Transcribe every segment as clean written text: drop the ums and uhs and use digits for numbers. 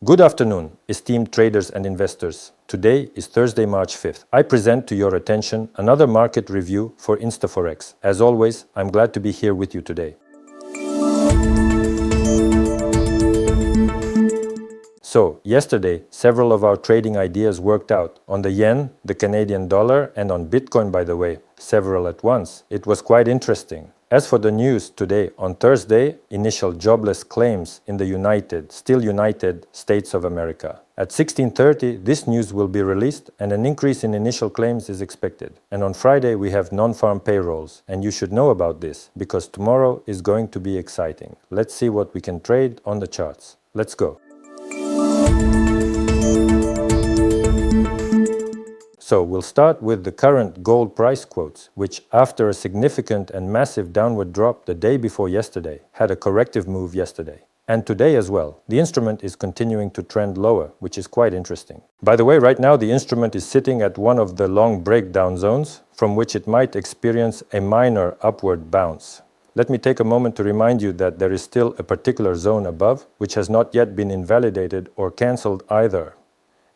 Good afternoon, esteemed traders and investors. Today is Thursday, March 5th. I present to your attention another market review for InstaForex. As always, I'm glad to be here with you today. So, yesterday, several of our trading ideas worked out. On the yen, the Canadian dollar, and on Bitcoin, by the way, several at once. It was quite interesting. As for the news today, on Thursday, initial jobless claims in the still United States of America. At 16:30, this news will be released and an increase in initial claims is expected. And on Friday, we have non-farm payrolls. And you should know about this because tomorrow is going to be exciting. Let's see what we can trade on the charts. Let's go. So we'll start with the current gold price quotes, which after a significant and massive downward drop the day before yesterday, had a corrective move yesterday. And today as well, the instrument is continuing to trend lower, which is quite interesting. By the way, right now the instrument is sitting at one of the long breakdown zones, from which it might experience a minor upward bounce. Let me take a moment to remind you that there is still a particular zone above, which has not yet been invalidated or cancelled either.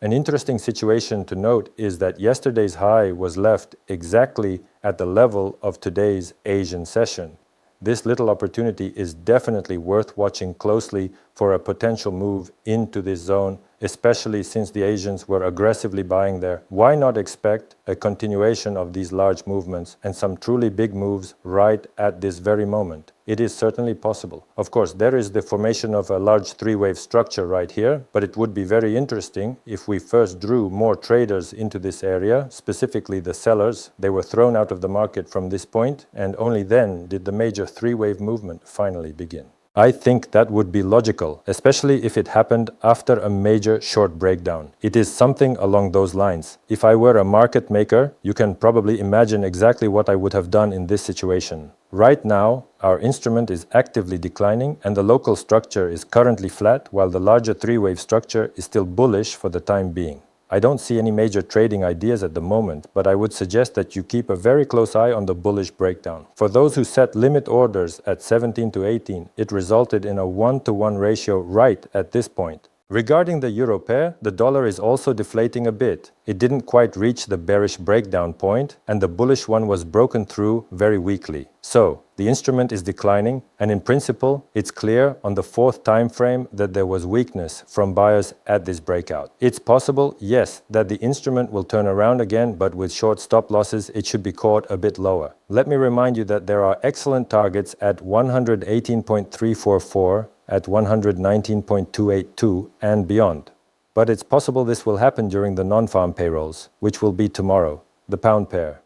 An interesting situation to note is that yesterday's high was left exactly at the level of today's Asian session. This little opportunity is definitely worth watching closely for a potential move into this zone, especially since the Asians were aggressively buying there. Why not expect a continuation of these large movements and some truly big moves right at this very moment? It is certainly possible. Of course, there is the formation of a large three-wave structure right here, but it would be very interesting if we first drew more traders into this area, specifically the sellers. They were thrown out of the market from this point, and only then did the major three-wave movement finally begin. I think that would be logical, especially if it happened after a major short breakdown. It is something along those lines. If I were a market maker, you can probably imagine exactly what I would have done in this situation. Right now, our instrument is actively declining and the local structure is currently flat, while the larger three-wave structure is still bullish for the time being. I don't see any major trading ideas at the moment, but I would suggest that you keep a very close eye on the bullish breakdown. For those who set limit orders at 17 to 18, it resulted in a 1-to-1 ratio right at this point. Regarding the euro pair, the dollar is also deflating a bit. It didn't quite reach the bearish breakdown point, and the bullish one was broken through very weakly. So, the instrument is declining, and in principle, it's clear on the 4th time frame that there was weakness from buyers at this breakout. It's possible, yes, that the instrument will turn around again, but with short stop losses, it should be caught a bit lower. Let me remind you that there are excellent targets at 118.344, at 119.282 and beyond. But it's possible this will happen during the non-farm payrolls, which will be tomorrow, the pound pair.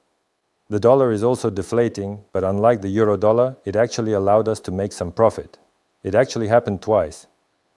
The dollar is also deflating, but unlike the euro dollar, it actually allowed us to make some profit. It actually happened twice.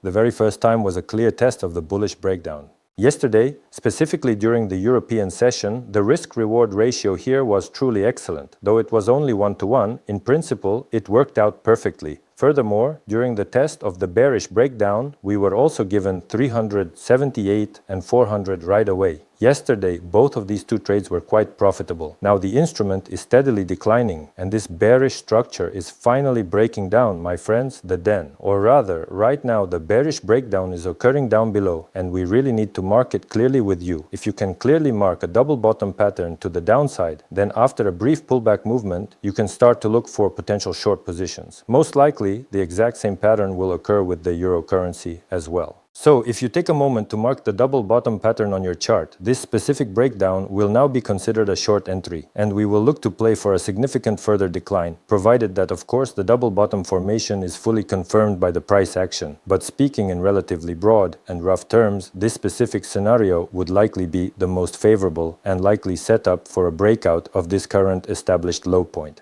The very first time was a clear test of the bullish breakdown. Yesterday, specifically during the European session, the risk-reward ratio here was truly excellent. Though it was only 1-to-1, in principle, it worked out perfectly. Furthermore, during the test of the bearish breakdown, we were also given 378 and 400 right away. Yesterday, both of these two trades were quite profitable. Now the instrument is steadily declining, and this bearish structure is finally breaking down, my friends, the den. Or rather, right now the bearish breakdown is occurring down below, and we really need to mark it clearly with you. If you can clearly mark a double bottom pattern to the downside, then after a brief pullback movement, you can start to look for potential short positions. Most likely, the exact same pattern will occur with the euro currency as well. So, if you take a moment to mark the double bottom pattern on your chart, this specific breakdown will now be considered a short entry, and we will look to play for a significant further decline, provided that of course the double bottom formation is fully confirmed by the price action. But speaking in relatively broad and rough terms, this specific scenario would likely be the most favorable and likely setup for a breakout of this current established low point.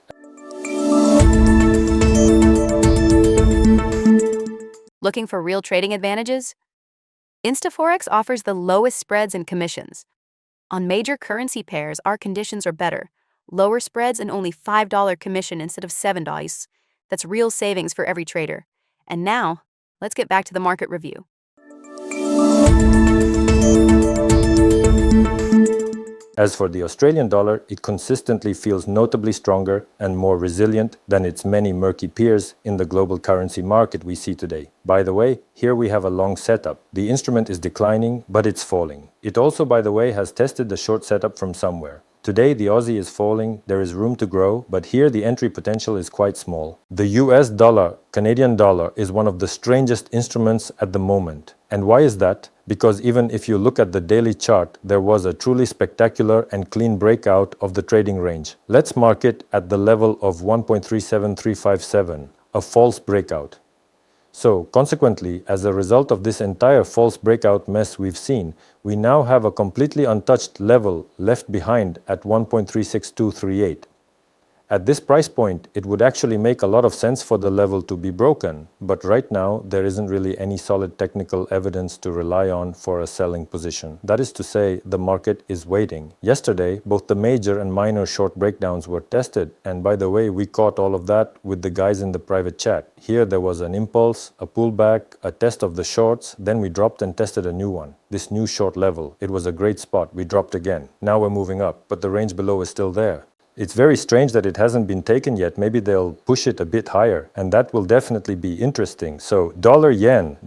Looking for real trading advantages? InstaForex offers the lowest spreads and commissions. On major currency pairs, our conditions are better. Lower spreads and only $5 commission instead of $7. That's real savings for every trader. And now, let's get back to the market review. As for the Australian dollar, it consistently feels notably stronger and more resilient than its many murky peers in the global currency market we see today. By the way, here we have a long setup. The instrument is declining, but it's falling. It also, by the way, has tested the short setup from somewhere. Today the Aussie is falling, there is room to grow, but here the entry potential is quite small. The US dollar, Canadian dollar, is one of the strangest instruments at the moment. And why is that? Because even if you look at the daily chart, there was a truly spectacular and clean breakout of the trading range. Let's mark it at the level of 1.37357, a false breakout. So, consequently, as a result of this entire false breakout mess we've seen, we now have a completely untouched level left behind at 1.36238. At this price point, it would actually make a lot of sense for the level to be broken, but right now there isn't really any solid technical evidence to rely on for a selling position. That is to say, the market is waiting. Yesterday, both the major and minor short breakdowns were tested, and by the way, we caught all of that with the guys in the private chat. Here there was an impulse, a pullback, a test of the shorts, then we dropped and tested a new one. This new short level. It was a great spot. We dropped again. Now we're moving up, but the range below is still there. It's very strange that it hasn't been taken yet. Maybe they'll push it a bit higher, and that will definitely be interesting. So dollar yen,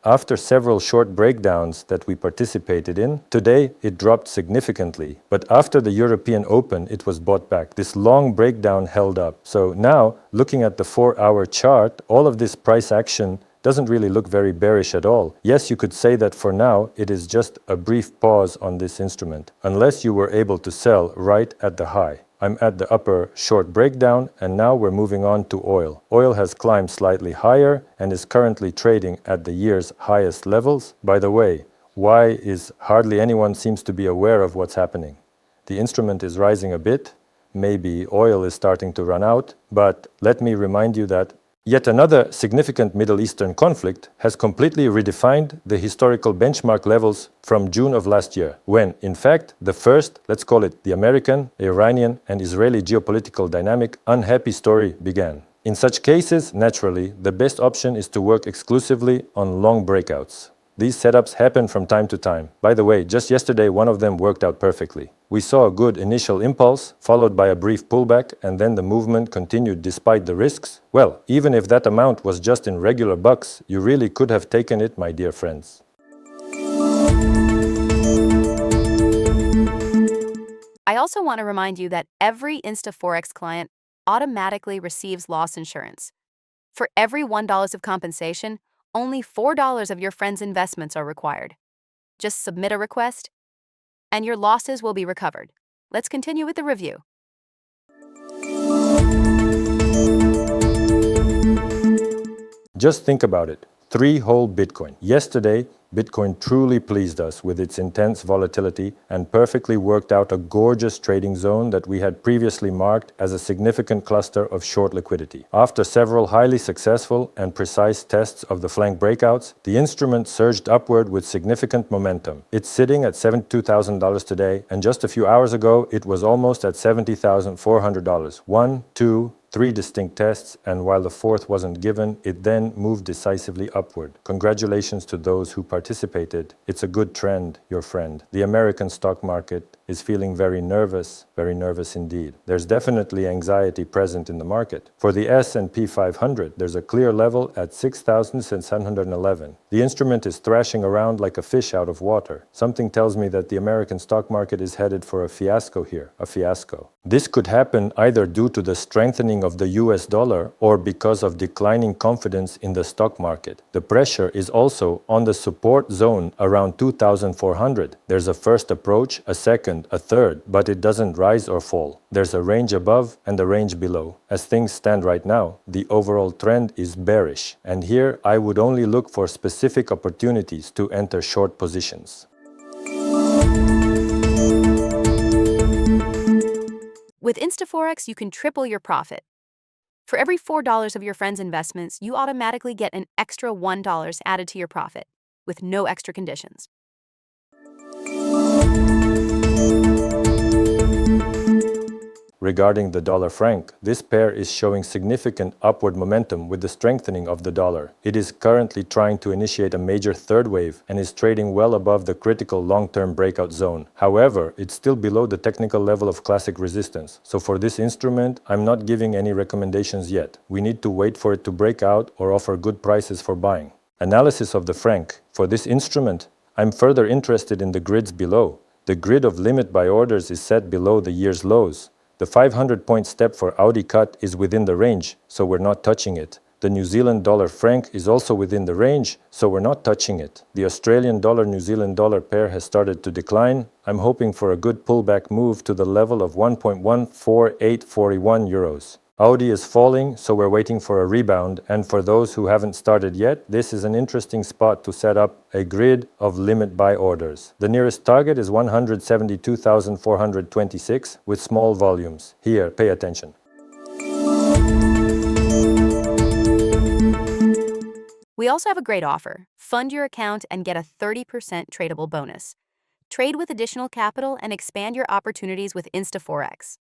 after several short breakdowns that we participated in, today it dropped significantly. But after the European Open, it was bought back. This long breakdown held up. So now, looking at the 4-hour chart, all of this price action doesn't really look very bearish at all. Yes, you could say that for now, it is just a brief pause on this instrument, unless you were able to sell right at the high. I'm at the upper short breakdown, and now we're moving on to oil. Oil has climbed slightly higher and is currently trading at the year's highest levels. By the way, why is hardly anyone seems to be aware of what's happening? The instrument is rising a bit. Maybe oil is starting to run out, but let me remind you that yet another significant Middle Eastern conflict has completely redefined the historical benchmark levels from June of last year, when, in fact, the first, let's call it the American, Iranian, and Israeli geopolitical dynamic unhappy story began. In such cases, naturally, the best option is to work exclusively on long breakouts. These setups happen from time to time. By the way, just yesterday one of them worked out perfectly. We saw a good initial impulse, followed by a brief pullback, and then the movement continued despite the risks. Well, even if that amount was just in regular bucks, you really could have taken it, my dear friends. I also want to remind you that every InstaForex client automatically receives loss insurance. For every $1 of compensation, only $4 of your friend's investments are required. Just submit a request, and your losses will be recovered. Let's continue with the review. Just think about it. 3 whole Bitcoin. Yesterday, Bitcoin truly pleased us with its intense volatility and perfectly worked out a gorgeous trading zone that we had previously marked as a significant cluster of short liquidity. After several highly successful and precise tests of the flank breakouts, the instrument surged upward with significant momentum. It's sitting at $72,000 today, and just a few hours ago, it was almost at $70,400. 1, 2, 3 distinct tests, and while the fourth wasn't given, it then moved decisively upward. Congratulations to those who participated. It's a good trend, your friend. The American stock market is feeling very nervous indeed. There's definitely anxiety present in the market. For the S&P 500, there's a clear level at 6,611. The instrument is thrashing around like a fish out of water. Something tells me that the American stock market is headed for a fiasco here, a fiasco. This could happen either due to the strengthening of the US dollar or because of declining confidence in the stock market. The pressure is also on the support zone around 2,400. There's a first approach, a second, a third, but it doesn't rise or fall. There's a range above and a range below. As things stand right now, the overall trend is bearish, and here I would only look for specific opportunities to enter short positions. With InstaForex, you can triple your profit. For every $4 of your friend's investments, you automatically get an extra $1 added to your profit, with no extra conditions. Regarding the dollar-franc, this pair is showing significant upward momentum with the strengthening of the dollar. It is currently trying to initiate a major third wave and is trading well above the critical long-term breakout zone. However, it's still below the technical level of classic resistance. So for this instrument, I'm not giving any recommendations yet. We need to wait for it to break out or offer good prices for buying. Analysis of the franc. For this instrument, I'm further interested in the grids below. The grid of limit buy orders is set below the year's lows. The 500-point step for Audi cut is within the range, so we're not touching it. The New Zealand dollar franc is also within the range, so we're not touching it. The Australian dollar New Zealand dollar pair has started to decline. I'm hoping for a good pullback move to the level of 1.14841 euros. Audi is falling, so we're waiting for a rebound, and for those who haven't started yet, this is an interesting spot to set up a grid of limit buy orders. The nearest target is 172,426 with small volumes. Here, pay attention. We also have a great offer. Fund your account and get a 30% tradable bonus. Trade with additional capital and expand your opportunities with InstaForex.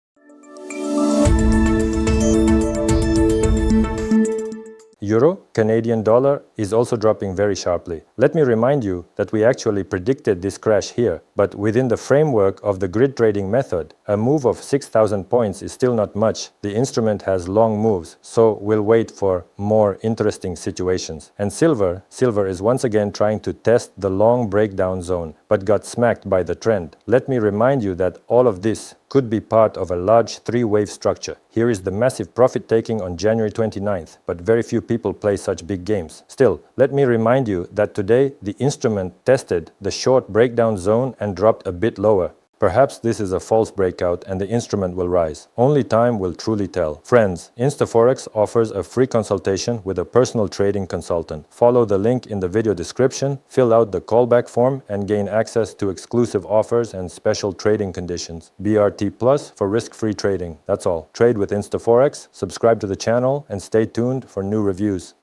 Euro, Canadian dollar is also dropping very sharply. Let me remind you that we actually predicted this crash here, but within the framework of the grid trading method, a move of 6,000 points is still not much. The instrument has long moves, so we'll wait for more interesting situations. And silver is once again trying to test the long breakdown zone, but got smacked by the trend. Let me remind you that all of this could be part of a large three-wave structure. Here is the massive profit taking on January 29th, but very few people play such big games. Still, let me remind you that today the instrument tested the short breakdown zone and dropped a bit lower. Perhaps this is a false breakout and the instrument will rise. Only time will truly tell. Friends, InstaForex offers a free consultation with a personal trading consultant. Follow the link in the video description, fill out the callback form and gain access to exclusive offers and special trading conditions. BRT Plus for risk-free trading. That's all. Trade with InstaForex, subscribe to the channel and stay tuned for new reviews.